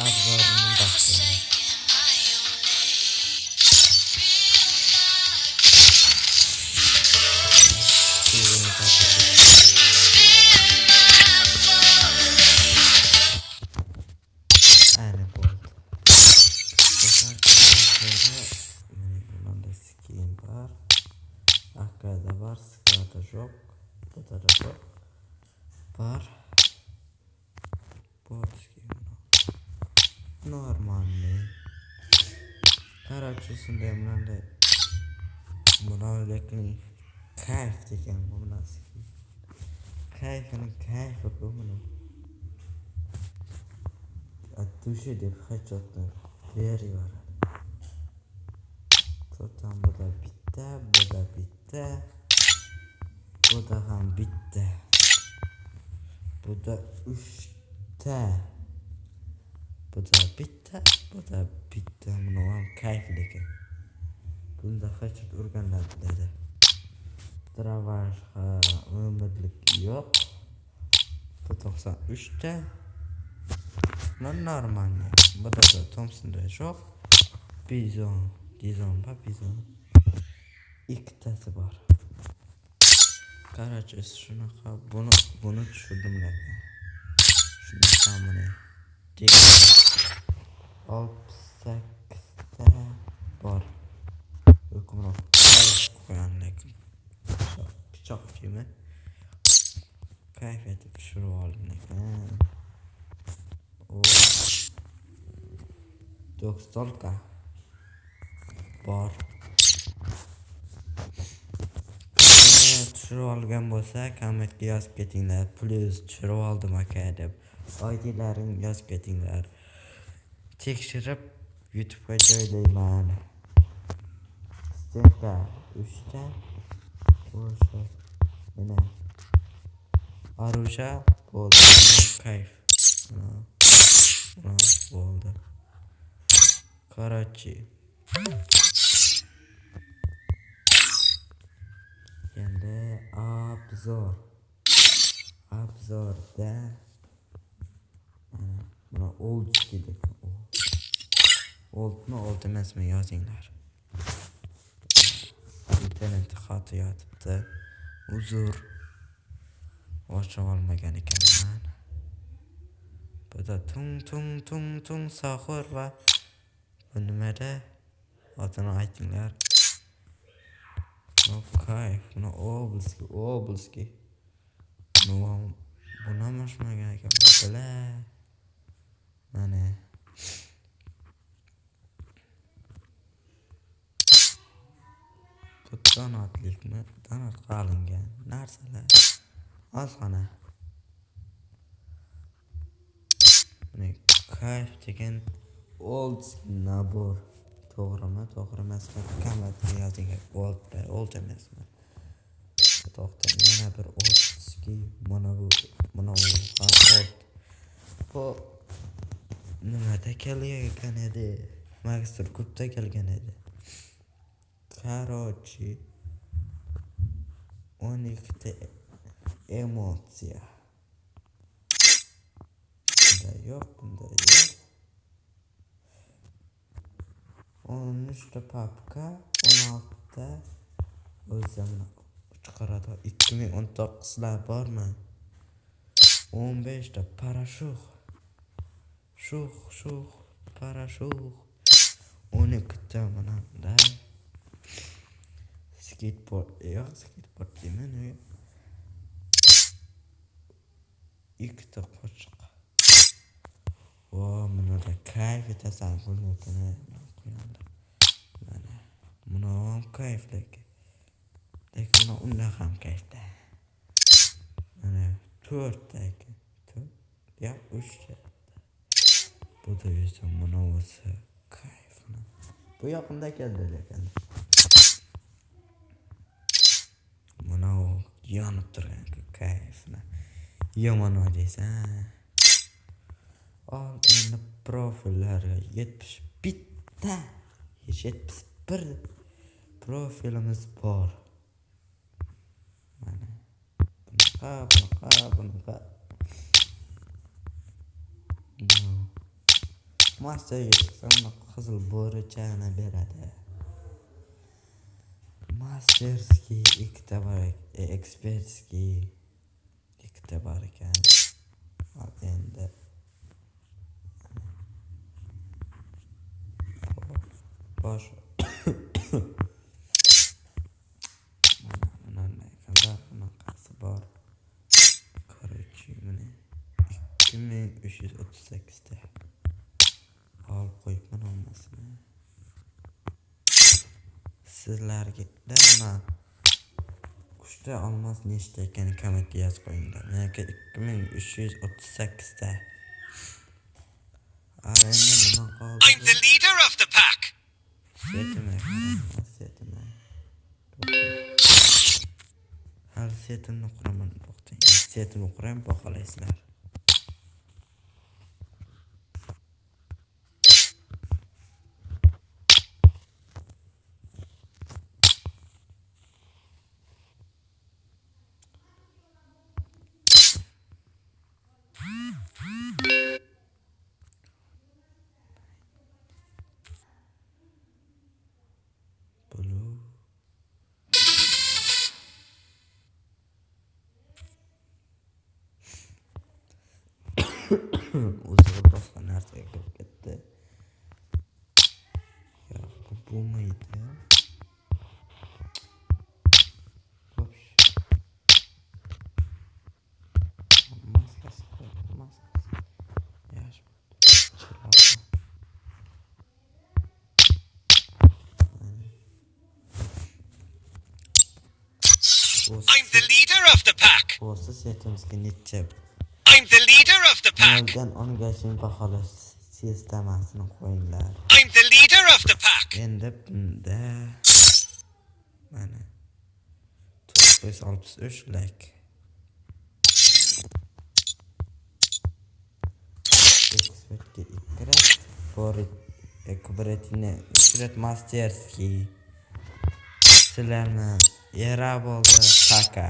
obzorini boshlaymiz. Ayni bo'ldi. Bunda skin bor, akada bor, skada yo'q, burada da yo'q. Bor. Botski normalniy. Короче, shunday bunday. Buni lekin kayf degan bu narsa. Kayfining kayfi bu buni. Atuşu deb hechotni beraveradi. To'rtdan bu da bitta, bu da bitta. Bu da ham bitta. Bu da 3ta. Bu da bitta, bu da bitta. Buni ham kayf lekin. Bunda hechot urganlar dedi. Travashga umidlik yo'q. Bu 93ta. Normalniy. Bu da Thompsonda yo'q. Bizon ikkitasi bor. Короче, shunaqa buni tushirdim lekin. Shunaqa meni. 68ta bor. Hukmron qo'yan lekin. Pichoq kimi. Kayfiyatni tushirib oldim lekin. O 90ta bor. Tushirib olgan bo'lsa, kommentga yozib ketinglar. Plus tushirib oldim aka deb. IDlaring yozib ketinglar. Tekshirib YouTube'ga joylayman. Stenka 3ta. O'sha mana Arusha bo'ldi. Kayf. Bo'ldi. Karachi. Endi obzorda mana old dedik. Old emasmi yozinglar. Internet xati yotibdi. Uzr. Ocha olmagan ekanman. Bu da tung sohir va bu nimada? Otini aytinglar. Kayf, buni Oblski. Buni mashmagan ekan. Bila. Mana. Bu donatlikmi? Donat qilingan narsalar. Ozgina. Buni kayf degan old nabor. To'g'rimi? To'g'ri emasmi? Kommentga yozing. Old emasmi? To'xtang, yana bir oldski. Mana bu old. Bu nimada kelgan edi? Magister Kupda kelgan edi. Короче, 12ta emotsiya. Bunda yo'q. 13ta papka, 16ta o'zimni chiqaradi. 2019lar bormi? 15ta parashyut. Parashyut. 12ta mana skateboard demani. Ikkita qo'shiq. Mana da kayf etasan bo'lgan. Mana ham kayf lekin mana unda ham kayfda. Mana 4ta ekan. 3ta. Bu da esa mana o'zi kayfini. Bu yoqimda keldi lekin. Mana yonib turgan kayfini. Yomon o'ylaysan. Endi profillarga 71 profilimiz bor. Mana bunaqa. Masterga chiqsam qizil bo'richani beradi. Masterskiy ikkita bor, ekspertskiy ikkita bor ekan. Endi bosh bunaqasi bor. Короче, mana 2338 ta. Olib qo'yibman hammasini. Sizlarga mana qushda olmos nechta ekanini kommentga yozib qo'yinglar. Meniki 2338 ta. Endi nima qoldi? I'm the leader of the pack. Hali setimni quraman, to'xtang. Setimni qurayim, boqalaysizlar. Blue. O'ziga boshqa narsaga kirib ketdi. Yo'q, bu bo'lmaydi. I'm the leader of the pack. O'zi setimizga necha I'm the leader of the pack. noldan 10gacha baholash sistemasini qo'yinglar. I'm the leader of the pack. Endi bunda mana 963 like. Ekspertga ikkirat, kubretini ikkirat, masterskiy. Sizlarni era bo'ldi, paka.